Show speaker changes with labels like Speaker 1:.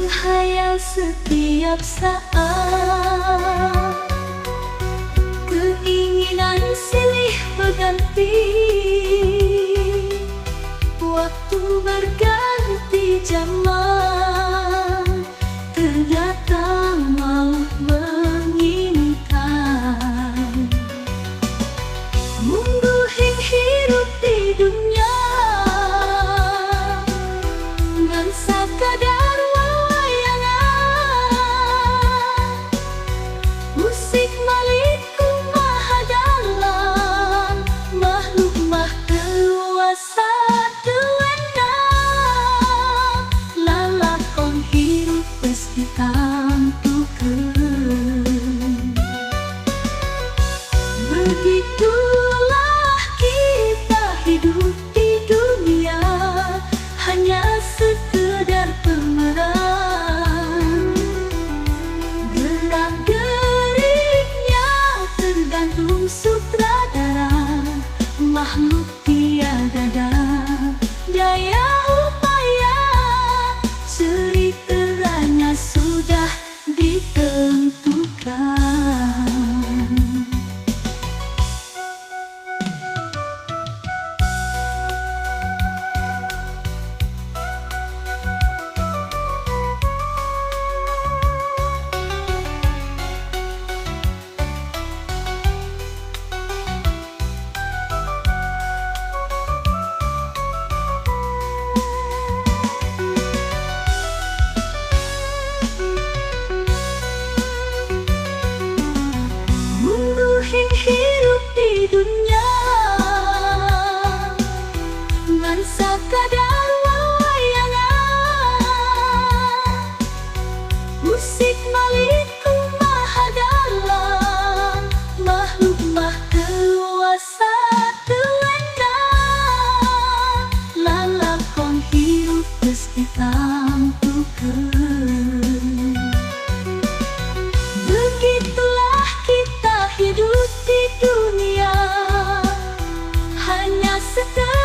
Speaker 1: menghayal setiap saat, keinginan silih berganti, waktu berganti zaman, ternyata malah menginginkan mungguhing hirup di dunia ngan sakadar wawayangan, musik maliku maha dalam, makhluk mah keluasa dewenang, lalakon hirup pasti tantukeun. Begitulah kita hidup di dunia, hanya sekedar pemeran. Gerak-geriknya tergantung sutradara, makhluk tiada daya upaya, ceritanya sudah ditentukan. Hirup di dunia ngan sakadar wawayangan, musik maliku maha dalam, makhluk mah keluasa dewenang, lalakon hirup pasti tantukeun. Begitulah kita hidup di dunia, hanya sekedar